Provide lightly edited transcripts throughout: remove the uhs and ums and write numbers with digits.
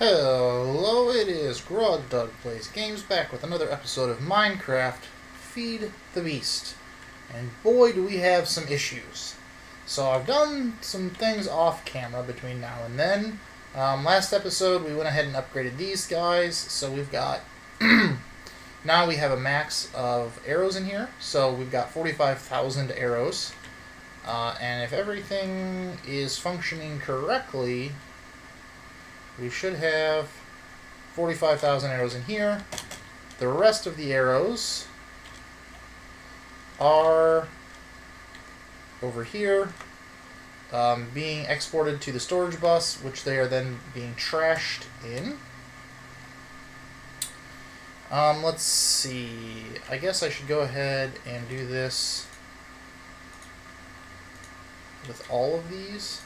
Hello, it is Grog Dog Plays Games back with another episode of Minecraft Feed the Beast. And boy, do we have some issues. So I've done some things off camera between now and then. Last episode we went ahead and upgraded these guys, so we've got... now we have a max of arrows in here, so we've got 45,000 arrows. And if everything is functioning correctly, we should have 45,000 arrows in here. The rest of the arrows are over here, being exported to the storage bus, which they are then being trashed in. Let's see. I guess I should go ahead and do this with all of these.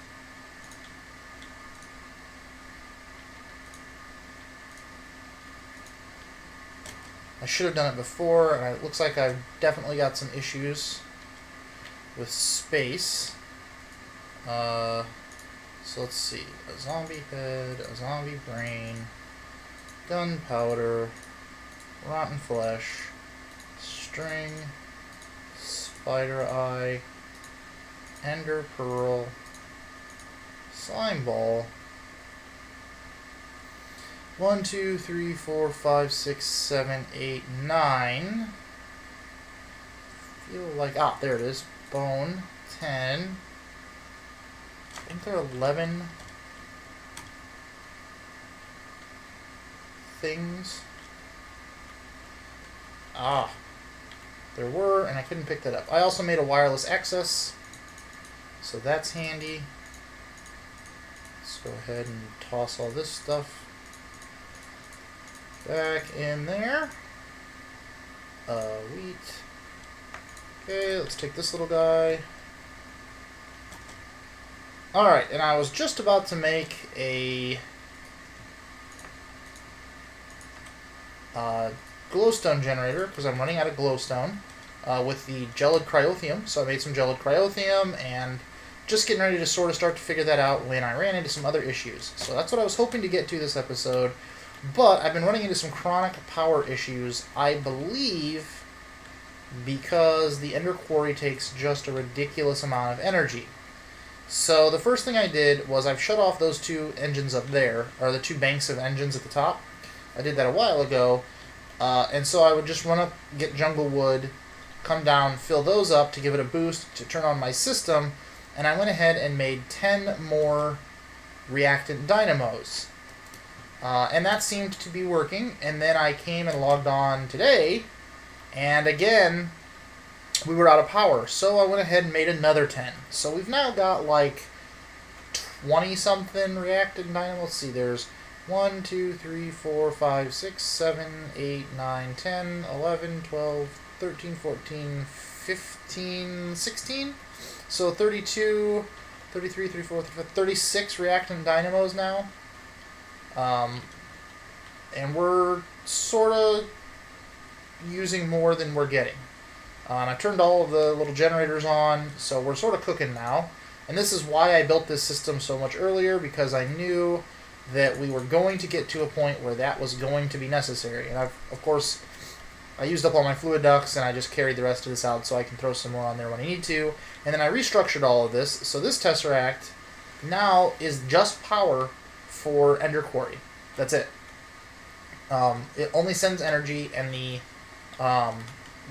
I should have done it before, and it looks like I've definitely got some issues with space. So let's see. A zombie head, a zombie brain, gunpowder, rotten flesh, string, spider eye, ender pearl, slime ball. 1, 2, 3, 4, 5, 6, 7, 8, 9. Feel like, there it is. Bone. 10. I think there are 11 things. There were, and I couldn't pick that up. I also made a wireless access, so that's handy. Let's go ahead and toss all this stuff back in there. Wheat. Okay, let's take this little guy. Alright, and I was just about to make a glowstone generator, because I'm running out of glowstone, with the gelid cryothium. So I made some gelid cryothium, and just getting ready to sort of start to figure that out when I ran into some other issues. So that's what I was hoping to get to this episode. But I've been running into some chronic power issues, I believe, because the Ender Quarry takes just a ridiculous amount of energy. So the first thing I did was I've shut off those two engines up there, or the two banks of engines at the top. I did that a while ago, and so I would just run up, get jungle wood, come down, fill those up to give it a boost to turn on my system, and I went ahead and made 10 more reactant dynamos. And that seemed to be working, and then I came and logged on today, and again, we were out of power, so I went ahead and made another 10. So we've now got like 20-something reactant dynamos. Let's see, there's 1, 2, 3, 4, 5, 6, 7, 8, 9, 10, 11, 12, 13, 14, 15, 16. So 32, 33, 34, 35, 36 reactant dynamos now. And we're sort of using more than we're getting. And I turned all of the little generators on, so we're sort of cooking now. And this is why I built this system so much earlier, because I knew that we were going to get to a point where that was going to be necessary. And of course, I used up all my fluid ducts, and I just carried the rest of this out so I can throw some more on there when I need to. And then I restructured all of this, so this Tesseract now is just power for Ender Quarry. That's it. It only sends energy, and the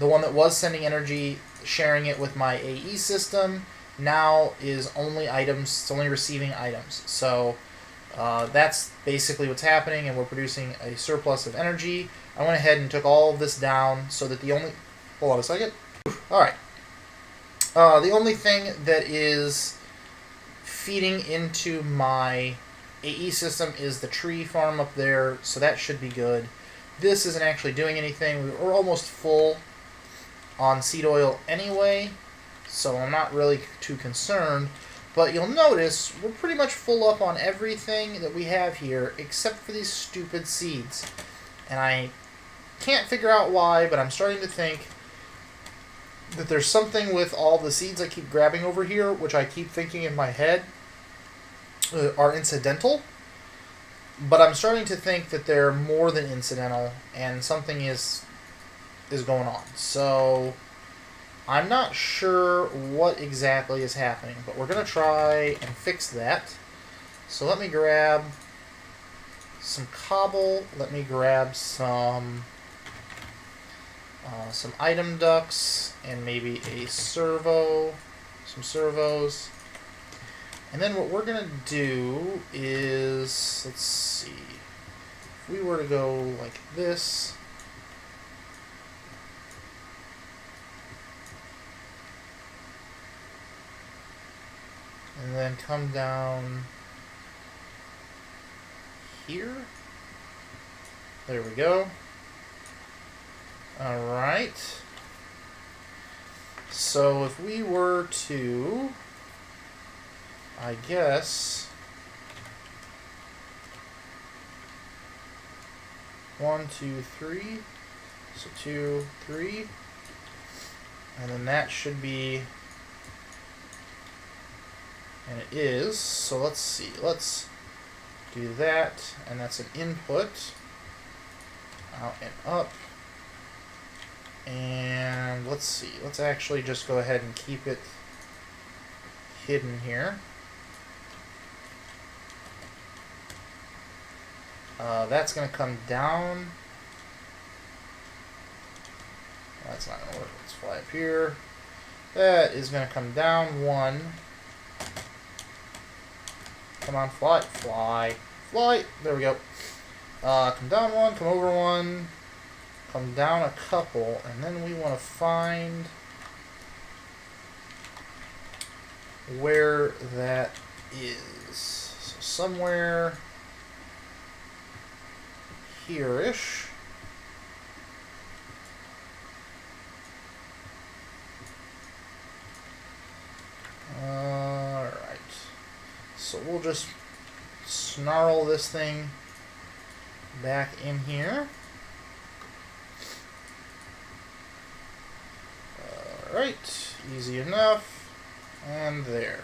one that was sending energy, sharing it with my AE system, now is only items. It's only receiving items. So that's basically what's happening, and we're producing a surplus of energy. I went ahead and took all of this down so that the only... Hold on a second. Alright. The only thing that is feeding into my AE system is the tree farm up there, so that should be good. This isn't actually doing anything. We're almost full on seed oil anyway, so I'm not really too concerned. But you'll notice we're pretty much full up on everything that we have here except for these stupid seeds. And I can't figure out why, but I'm starting to think that there's something with all the seeds I keep grabbing over here, which I keep thinking in my head are incidental. But I'm starting to think that they're more than incidental, and something is going on. So I'm not sure what exactly is happening, but we're going to try and fix that. So let me grab some cobble. Let me grab some item ducts and maybe a servo, some servos. And then what we're going to do is, let's see, if we were to go like this, and then come down here. There we go. Alright. So if we were to, I guess, 1, 2, 3. So 2, 3. And then that should be, and it is, so let's see, let's do that, and that's an input, out and up, and let's see, let's actually just go ahead and keep it hidden here. That's going to come down. That's not going to work. Let's fly up here. That is going to come down 1. Come on, fly, fly, fly. There we go. Come down 1, come over 1, come down a couple, and then we want to find where that is. So somewhere here-ish. Alright. So we'll just snarl this thing back in here. Alright. Easy enough. And there.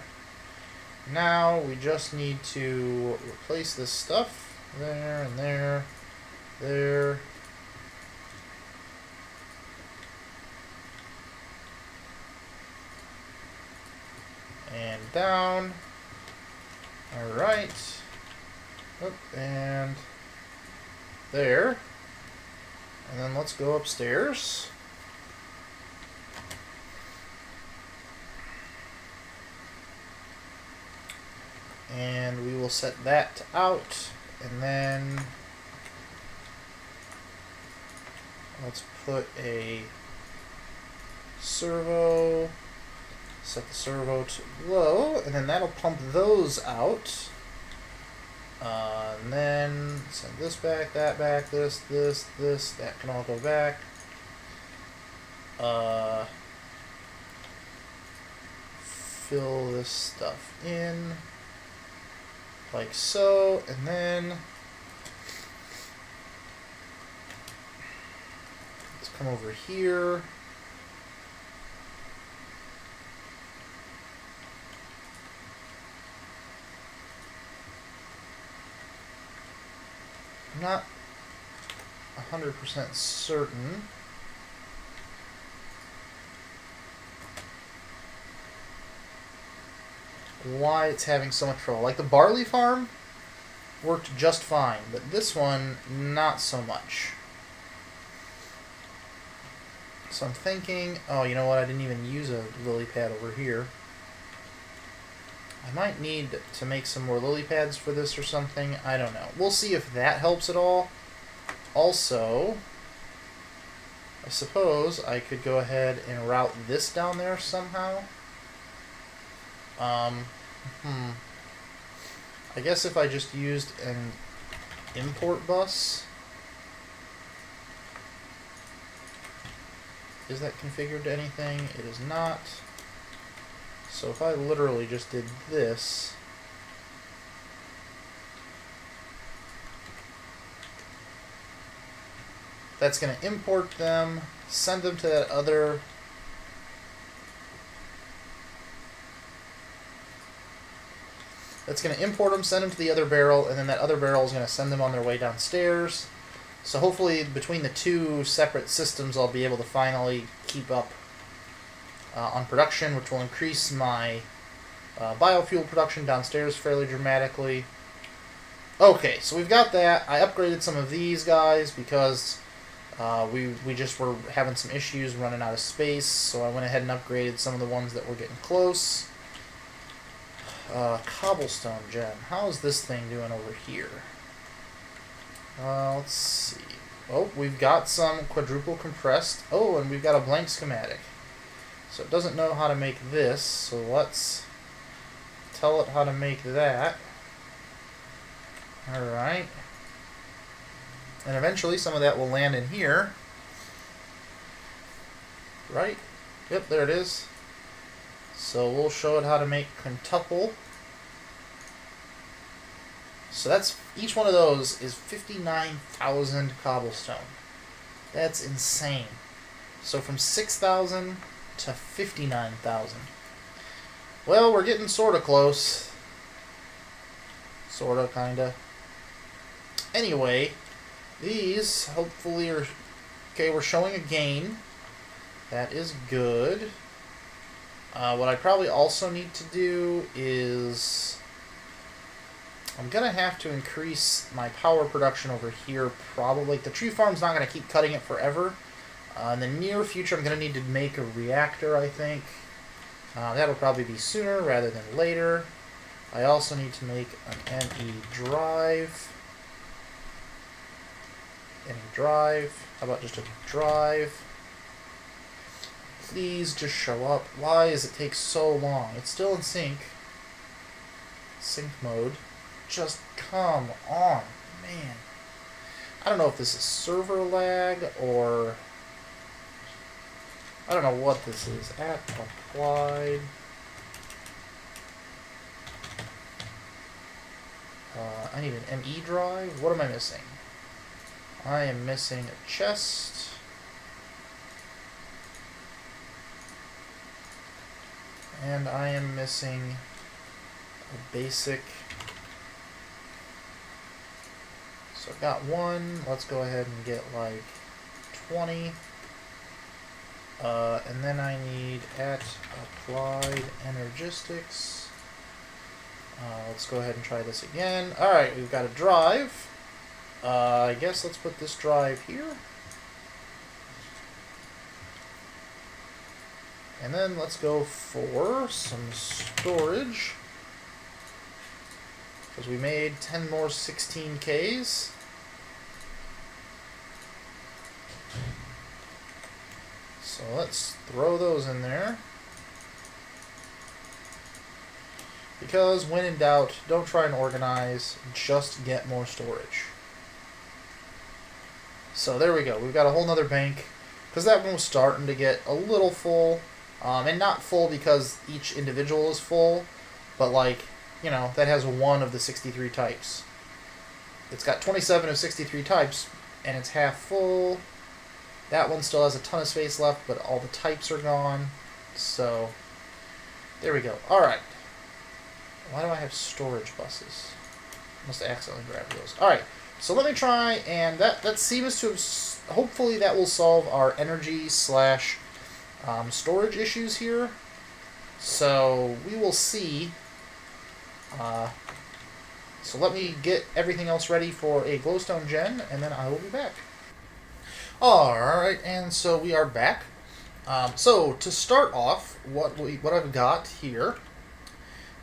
Now we just need to replace this stuff. There and there. There. And down. Alright. Oh, and there. And then let's go upstairs. And we will set that out. And then let's put a servo, set the servo to low, and then that'll pump those out. And then send this back, this, that can all go back. Fill this stuff in like so, and then let's come over here. I'm not 100% certain. Why it's having so much trouble. Like the barley farm worked just fine, but this one not so much. So I'm thinking, oh, you know what, I didn't even use a lily pad over here. I might need to make some more lily pads for this or something. I don't know. We'll see if that helps at all. Also, I suppose I could go ahead and route this down there somehow. I guess if I just used an import bus. Is that configured to anything? It is not. So if I literally just did this, that's going to import them, send them to that other That's going to import them, send them to the other barrel, and then that other barrel is going to send them on their way downstairs. So hopefully between the two separate systems I'll be able to finally keep up on production, which will increase my biofuel production downstairs fairly dramatically. Okay, so we've got that. I upgraded some of these guys because we just were having some issues running out of space, so I went ahead and upgraded some of the ones that were getting close. Cobblestone gem. How is this thing doing over here? Let's see. Oh, we've got some quadruple compressed. Oh, and we've got a blank schematic. So it doesn't know how to make this, so let's tell it how to make that. Alright. And eventually some of that will land in here. Right? Yep, there it is. So we'll show it how to make quintuple. So that's, each one of those is 59,000 cobblestone. That's insane. So from 6,000 to 59,000. Well, we're getting sort of close. Sort of, kind of. Anyway, these hopefully are... Okay, we're showing a gain. That is good. What I probably also need to do is... I'm going to have to increase my power production over here, probably. The tree farm's not going to keep cutting it forever. In the near future, I'm going to need to make a reactor, I think. That'll probably be sooner rather than later. I also need to make an ME drive. ME drive. How about just a drive? Please just show up. Why does it take so long? It's still in sync. Sync mode. Just come on, man. I don't know if this is server lag or... I don't know what this is. At applied. I need an ME drive. What am I missing? I am missing a chest. And I am missing a basic... So I've got one. Let's go ahead and get like 20. And then I need at applied energistics. Let's go ahead and try this again. Alright, we've got a drive. I guess let's put this drive here. And then let's go for some storage. Because we made 10 more 16Ks. So let's throw those in there. Because when in doubt, don't try and organize, just get more storage. So there we go. We've got a whole nother bank. Because that one was starting to get a little full. And not full because each individual is full, but like, you know, that has one of the 63 types. It's got 27 of 63 types, and it's half full. That one still has a ton of space left, but all the types are gone. So, there we go. Alright. Why do I have storage buses? Must have accidentally grabbed those. Alright, so let me try, and that seems to have... Hopefully that will solve our energy slash storage issues here. So, we will see... so let me get everything else ready for a glowstone gen, and then I will be back. Alright, and so we are back. So to start off, what I've got here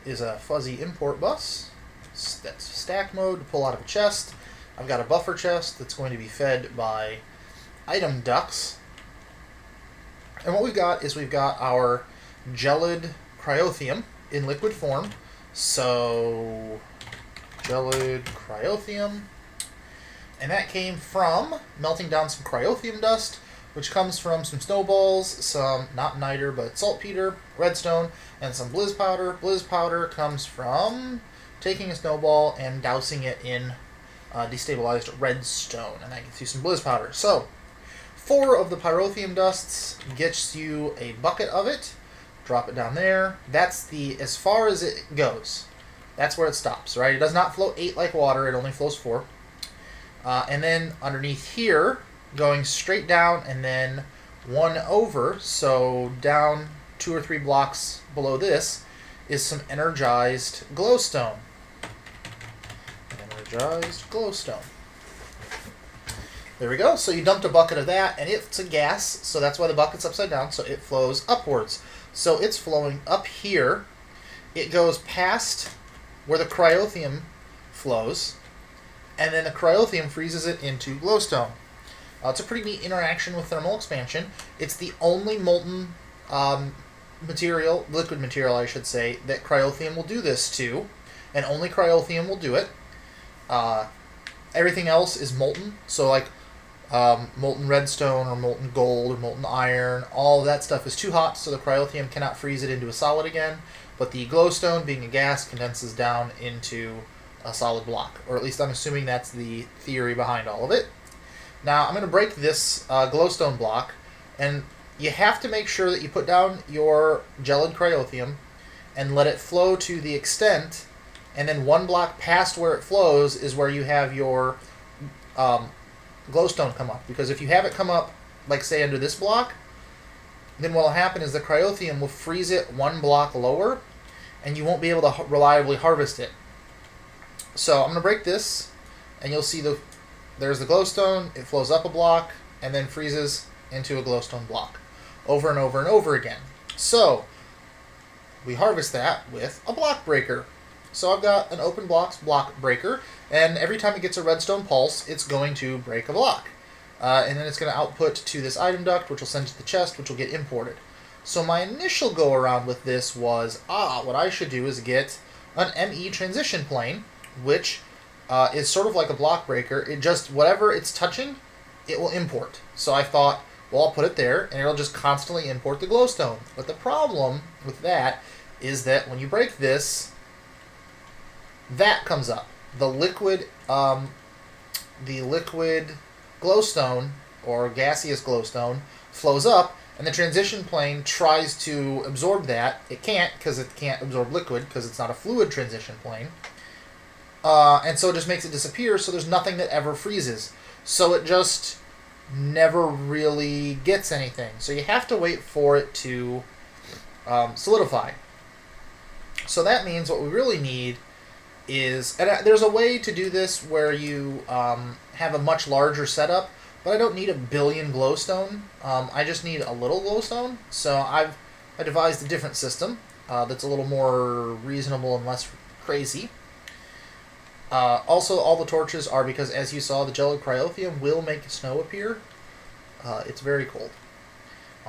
is a fuzzy import bus. That's stack mode to pull out of a chest. I've got a buffer chest that's going to be fed by item ducts. And what we've got is we've got our gelid cryothium in liquid form. So, gelid cryothium. And that came from melting down some cryothium dust, which comes from some snowballs, some, not niter, but saltpeter, redstone, and some blizz powder. Blizz powder comes from taking a snowball and dousing it in destabilized redstone, and that gets you some blizz powder. So, 4 of the pyrotheum dusts gets you a bucket of it. Drop it down there. That's the as far as it goes. That's where it stops, right? It does not flow 8 like water, it only flows 4. And then underneath here, going straight down and then 1 over, so down 2 or 3 blocks below this, is some energized glowstone. Energized glowstone. There we go. So you dumped a bucket of that, and it's a gas, so that's why the bucket's upside down, so it flows upwards. So it's flowing up here. It goes past where the cryothium flows, and then the cryothium freezes it into glowstone. It's a pretty neat interaction with thermal expansion. It's the only molten material, liquid material I should say, that cryothium will do this to, and only cryothium will do it. Everything else is molten, so like molten redstone or molten gold or molten iron, all of that stuff is too hot, so the cryothium cannot freeze it into a solid again, but the glowstone, being a gas, condenses down into a solid block, or at least I'm assuming that's the theory behind all of it. Now I'm going to break this glowstone block, and you have to make sure that you put down your gelid cryothium and let it flow to the extent, and then 1 block past where it flows is where you have your glowstone come up. Because if you have it come up, like say under this block, then what will happen is the cryothium will freeze it 1 block lower, and you won't be able to reliably harvest it. So I'm going to break this, and you'll see there's the glowstone. It flows up a block, and then freezes into a glowstone block, over and over and over again. So we harvest that with a block breaker. So I've got an open block breaker, and every time it gets a redstone pulse, it's going to break a block. And then it's going to output to this item duct, which will send to the chest, which will get imported. So my initial go around with this was, what I should do is get an ME transition plane, which is sort of like a block breaker. It just, whatever it's touching, it will import. So I thought, well, I'll put it there, and it'll just constantly import the glowstone. But the problem with that is that when you break this, that comes up. The liquid glowstone, or gaseous glowstone, flows up, and the transition plane tries to absorb that. It can't, because it can't absorb liquid, because it's not a fluid transition plane. And so it just makes it disappear, so there's nothing that ever freezes. So it just never really gets anything. So you have to wait for it to solidify. So that means what we really need is, and there's a way to do this where you have a much larger setup, but I don't need 1 billion glowstone. I just need a little glowstone. So I devised a different system that's a little more reasonable and less crazy. Also, all the torches are because, as you saw, the gelid cryothium will make snow appear. It's very cold.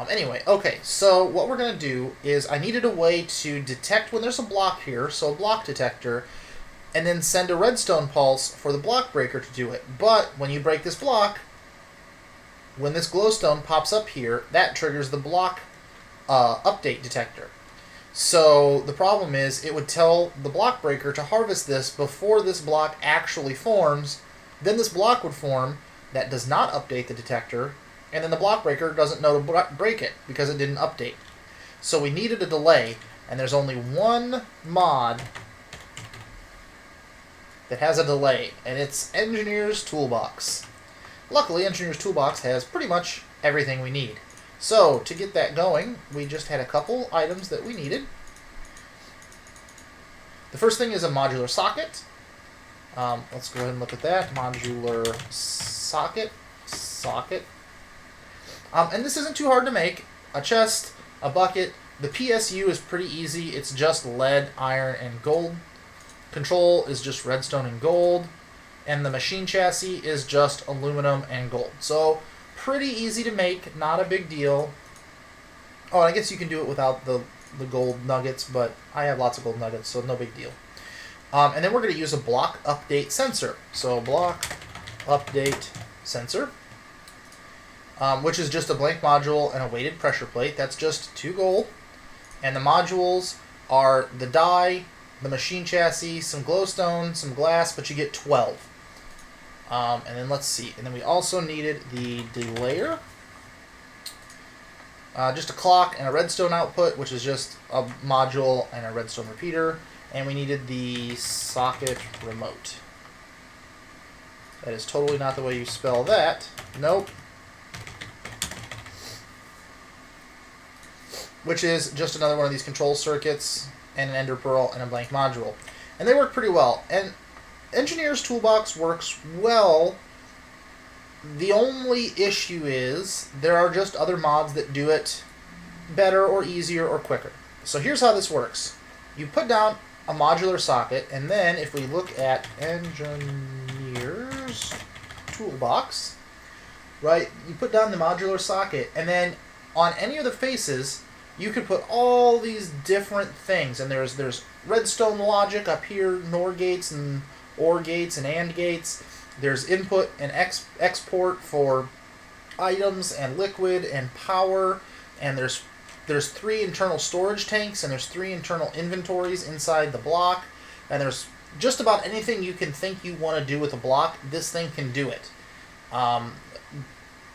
Anyway, okay, so what we're going to do is I needed a way to detect when there's a block here, so a block detector, and then send a redstone pulse for the block breaker to do it. But when you break this block, when this glowstone pops up here, that triggers the block update detector. So the problem is it would tell the block breaker to harvest this before this block actually forms. Then this block would form that does not update the detector, and then the block breaker doesn't know to break it because it didn't update. So we needed a delay, and there's only one mod that has a delay, and it's Engineer's Toolbox. Luckily, Engineer's Toolbox has pretty much everything we need. So, to get that going, we just had a couple items that we needed. The first thing is a modular socket. Let's go ahead and look at that. Modular socket. And this isn't too hard to make. A chest, a bucket. The PSU is pretty easy. It's just lead, iron, and gold. Control is just redstone and gold. And the machine chassis is just aluminum and gold. So, pretty easy to make, not a big deal. Oh, I guess you can do it without the gold nuggets, but I have lots of gold nuggets, so no big deal. And then we're going to use a block update sensor. So block update sensor, which is just a blank module and a weighted pressure plate. That's just 2 gold. And the modules are the die, the machine chassis, some glowstone, some glass, but you get 12. And then let's see. And then we also needed the delayer. Just a clock and a redstone output, which is just a module and a redstone repeater. and we needed the socket remote. That is totally not the way you spell that. Nope. Which is just another one of these control circuits and an ender pearl and a blank module. And they work pretty well. And Engineer's Toolbox works well. The only issue is there are just other mods that do it better or easier or quicker. So here's how this works. You put down a modular socket, and then if we look at Engineer's Toolbox, right, you put down the modular socket, and then on any of the faces, you could put all these different things. And there's redstone logic up here, NOR gates and OR gates and AND gates. There's input and export for items and liquid and power, and there's 3 internal storage tanks, and there's 3 internal inventories inside the block, and there's just about anything you can think you want to do with a block, this thing can do it.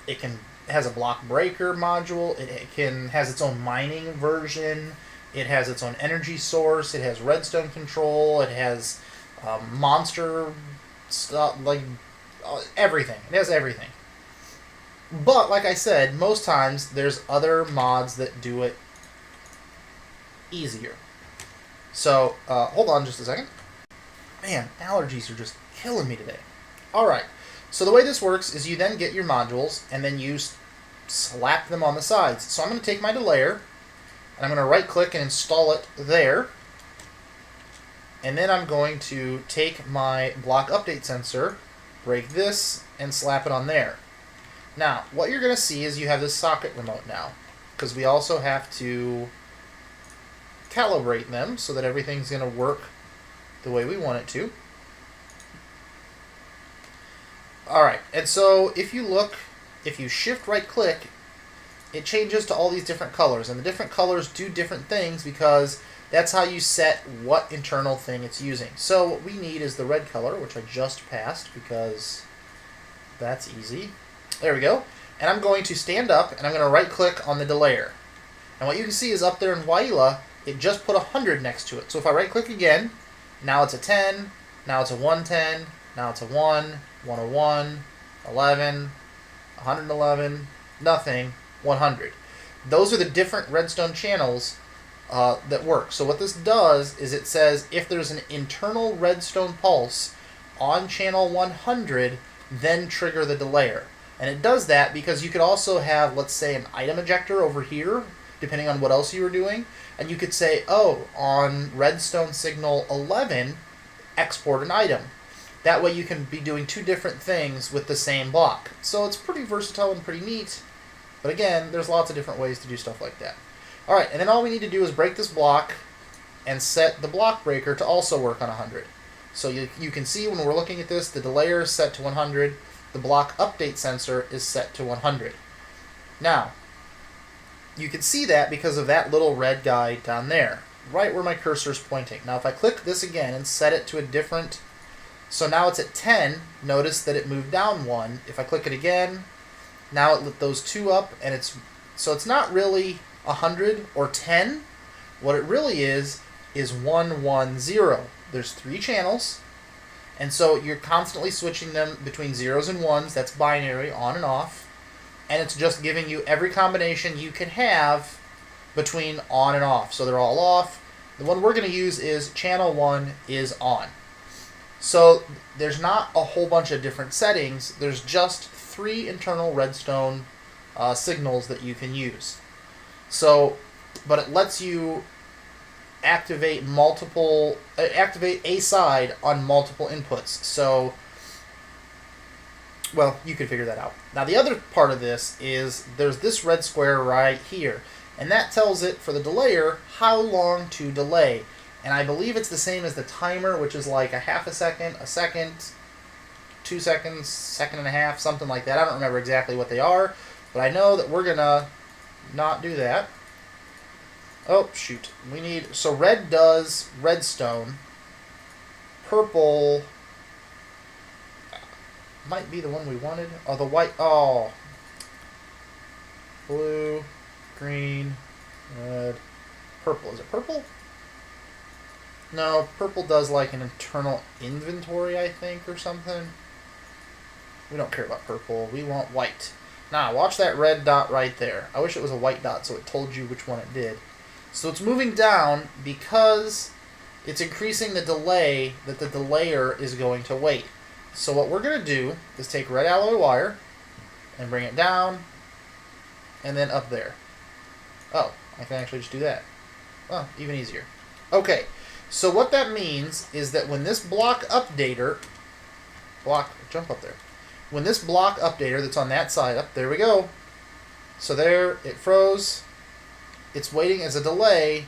It has a block breaker module, it has its own mining version, it has its own energy source, it has redstone control, it has monster stuff, like everything. It has everything. But, like I said, most times there's other mods that do it easier. So, hold on just a second. Man, allergies are just killing me today. Alright, so the way this works is you then get your modules, and then you slap them on the sides. So I'm going to take my delayer, and I'm going to right-click and install it there. And then I'm going to take my block update sensor, break this, and slap it on there. Now, what you're going to see is you have this socket remote now, because we also have to calibrate them so that everything's going to work the way we want it to. Alright, and so if you look, if you shift right-click, it changes to all these different colors, and the different colors do different things because that's how you set what internal thing it's using. So what we need is the red color, which I just passed because that's easy. There we go. And I'm going to stand up, and I'm going to right-click on the delayer. And what you can see is up there in Waila, it just put 100 next to it. So if I right-click again, now it's a 10, now it's a 110, now it's a 1, 101, 11, 111, nothing, 100. Those are the different redstone channels that work. So what this does is it says if there's an internal redstone pulse on channel 100, then trigger the delayer. And it does that because you could also have, let's say, an item ejector over here, depending on what else you were doing. And you could say, oh, on redstone signal 11, export an item. That way you can be doing 2 different things with the same block. So it's pretty versatile and pretty neat. But again, there's lots of different ways to do stuff like that. Alright, and then all we need to do is break this block and set the block breaker to also work on 100. So you can see when we're looking at this, the delayer is set to 100, the block update sensor is set to 100. Now, you can see that because of that little red guy down there, right where my cursor is pointing. Now if I click this again and set it to a different, so now it's at 10, notice that it moved down 1. If I click it again, now it lit those 2 up, and it's not really 100 or 10. What it really is 110. There's 3 channels, and so you're constantly switching them between zeros and ones. That's binary, on and off, and it's just giving you every combination you can have between on and off. So they're all off. The one we're going to use is channel 1 is on. So there's not a whole bunch of different settings. There's just 3 internal redstone signals that you can use. So, but it lets you activate a side on multiple inputs. So, well, you can figure that out. Now the other part of this is there's this red square right here, and that tells it for the delayer how long to delay. And I believe it's the same as the timer, which is like a half a second, 2 seconds, second and a half, something like that. I don't remember exactly what they are, but I know that we're gonna not do that. Oh, shoot. We need... So red does redstone. Purple might be the one we wanted. Oh, the white... Oh. Blue, green, red, purple. Is it purple? No, purple does like an internal inventory, I think, or something. We don't care about purple. We want white. Now, watch that red dot right there. I wish it was a white dot so it told you which one it did. So it's moving down because it's increasing the delay that the delayer is going to wait. So what we're going to do is take red alloy wire and bring it down and then up there. Oh, I can actually just do that. Oh, even easier. Okay, so what that means is that when this block updater... jump up there. When this block updater that's on that side... Up, there we go. So there, it froze. It's waiting as a delay,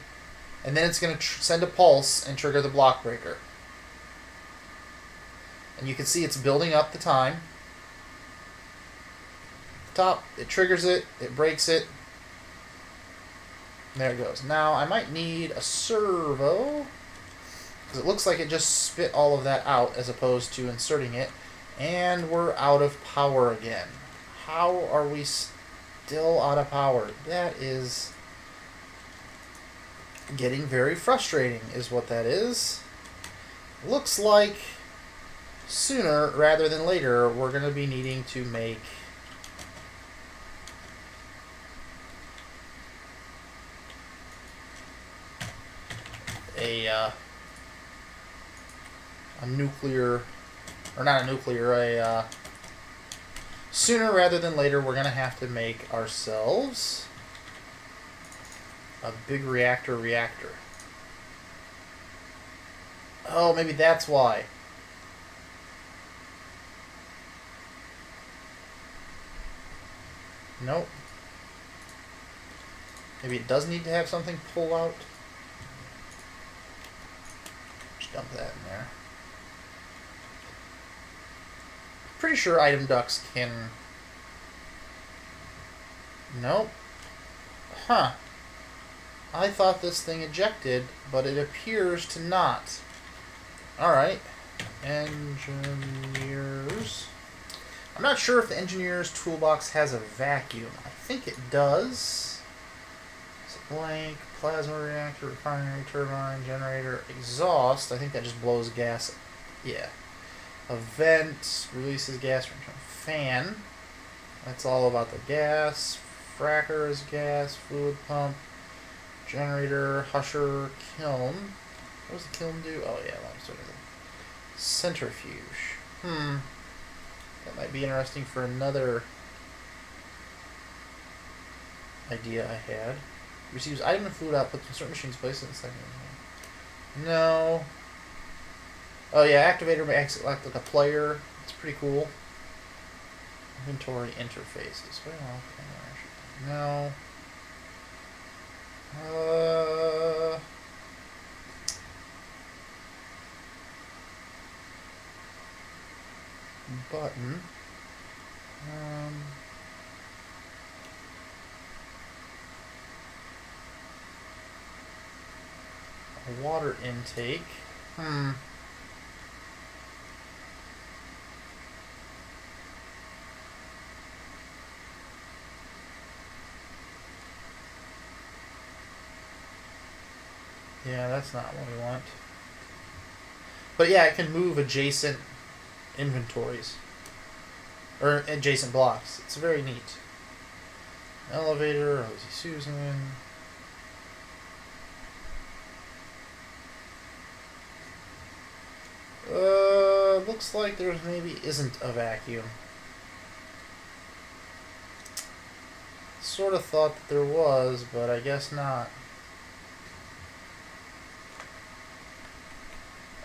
and then it's going to send a pulse and trigger the block breaker. And you can see it's building up the time. Top, it triggers it, it breaks it. There it goes. Now, I might need a servo, because it looks like it just spit all of that out as opposed to inserting it. And we're out of power again. How are we still out of power? That is getting very frustrating, is what that is. Looks like sooner rather than later we're going to be needing to make a nuclear, or not a nuclear, sooner rather than later we're going to have to make ourselves a big reactor. Oh, maybe that's why. Nope. Maybe it does need to have something pull out. Just dump that in there. Pretty sure item ducts can... Nope. Huh. I thought this thing ejected, but it appears to not. Alright. Engineers. I'm not sure if the engineer's toolbox has a vacuum. I think it does. It's a blank, plasma reactor, refinery, turbine, generator, exhaust. I think that just blows gas. Yeah. A vent releases gas from a fan. That's all about the gas. Fracker is gas. Fluid pump. Generator. Husher. Kiln. What does the kiln do? Oh yeah, centrifuge. That might be interesting for another idea I had. Receives item and fluid output from certain machines placed in the second. No. Oh yeah, activator makes it like a player. It's pretty cool. Inventory interface. Display all. No. Button. A water intake. Yeah, that's not what we want. But yeah, it can move adjacent inventories. Or adjacent blocks. It's very neat. Elevator, Rosie Susan. Looks like there maybe isn't a vacuum. Sort of thought that there was, but I guess not.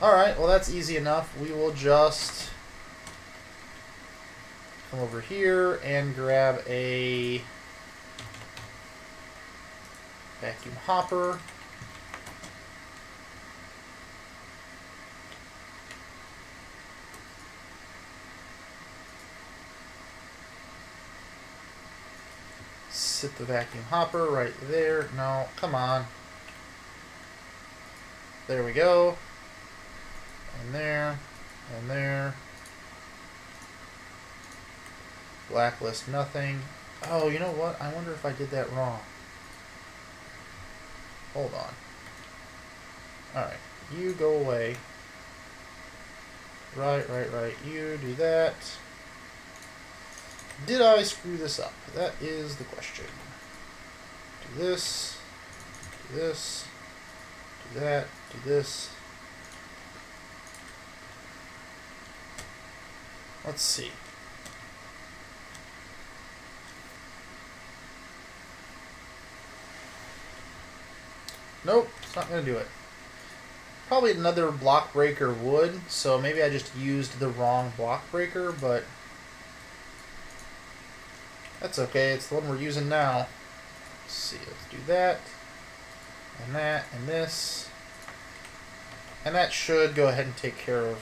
Alright, well that's easy enough. We will just come over here and grab a vacuum hopper. Sit the vacuum hopper right there. No, come on. There we go. And there. And there. Blacklist nothing. Oh, you know what? I wonder if I did that wrong. Hold on. Alright. You go away. Right. You do that. Did I screw this up? That is the question. Do this. Do this. Do that. Do this. Let's see. Nope, it's not going to do it. Probably another block breaker would, so maybe I just used the wrong block breaker, but that's okay. It's the one we're using now. Let's see, let's do that, and this. And that should go ahead and take care of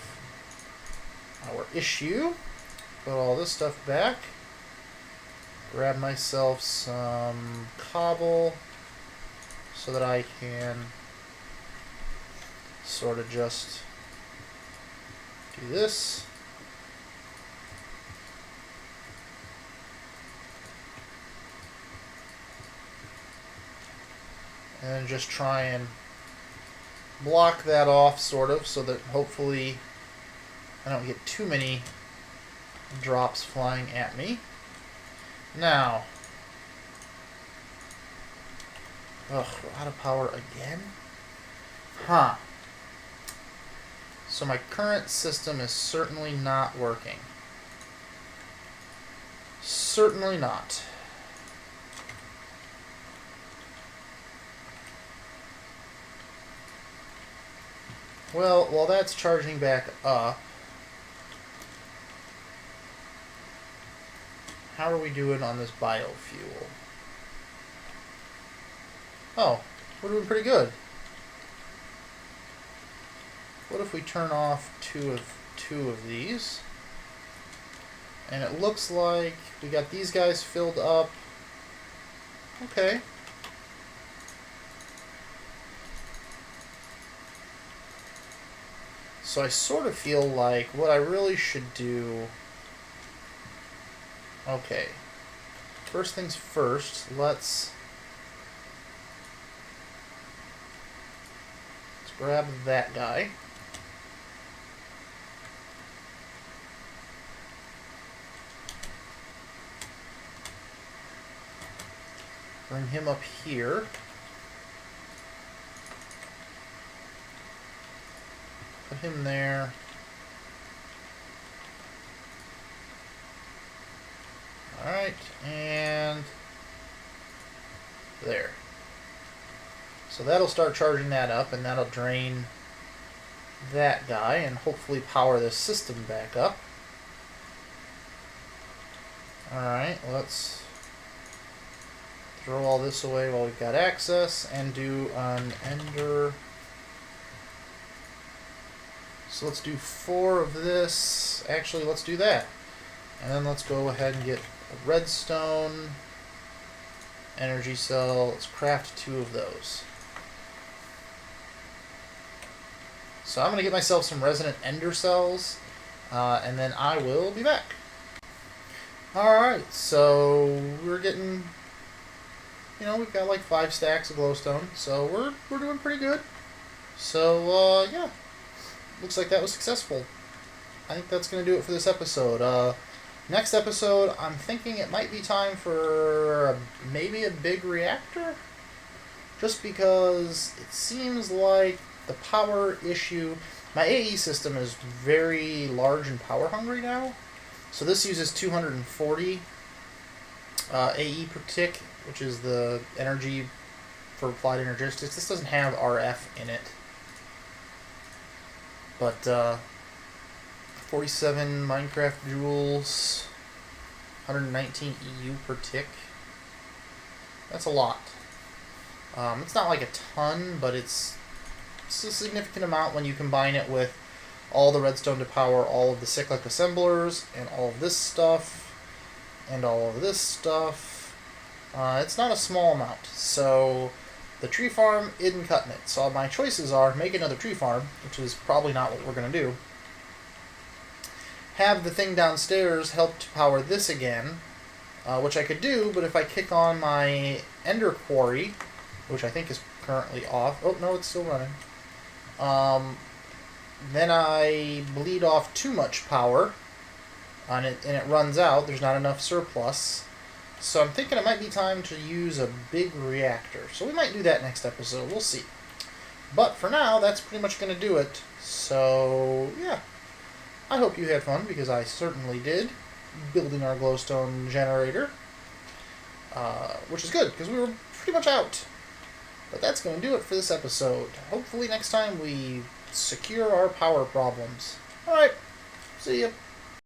our issue. Put all this stuff back. Grab myself some cobble so that I can sort of just do this. And just try and block that off, sort of, so that hopefully I don't get too many drops flying at me. Now, ugh, we're out of power again? Huh. So my current system is certainly not working. Certainly not. Well, while that's charging back up, how are we doing on this biofuel? Oh, we're doing pretty good. What if we turn off two of these? And it looks like we got these guys filled up. Okay. So I sort of feel like what I really should do... Okay. First things first, let's grab that guy. Bring him up here. Put him there. Alright, and there. So that'll start charging that up, and that'll drain that guy, and hopefully power this system back up. Alright, let's throw all this away while we've got access, and do an ender. So let's do 4 of this. Actually, let's do that. And then let's go ahead and get a redstone energy cell. Let's craft 2 of those. So I'm going to get myself some resonant ender cells, and then I will be back. Alright, so we're getting, we've got like 5 stacks of glowstone, so we're doing pretty good. So, yeah, looks like that was successful. I think that's going to do it for this episode. Next episode, I'm thinking it might be time for maybe a big reactor, just because it seems like the power issue... My AE system is very large and power hungry now, so this uses 240 AE per tick, which is the energy for applied energistics. This doesn't have RF in it, but 47 Minecraft joules, 119 EU per tick. That's a lot. It's not like a ton, but it's a significant amount when you combine it with all the redstone to power all of the cyclic assemblers, and all of this stuff, and all of this stuff. It's not a small amount, so the tree farm isn't cutting it. So my choices are make another tree farm, which is probably not what we're going to do. Have the thing downstairs help to power this again, which I could do, but if I kick on my ender quarry, which I think is currently off... Oh, no, it's still running. Then I bleed off too much power on it, and it runs out. There's not enough surplus. So I'm thinking it might be time to use a big reactor. So we might do that next episode. We'll see. But for now, that's pretty much going to do it. So, yeah. I hope you had fun, because I certainly did, building our glowstone generator. Which is good, because we were pretty much out. But that's going to do it for this episode. Hopefully next time we secure our power problems. Alright, see ya.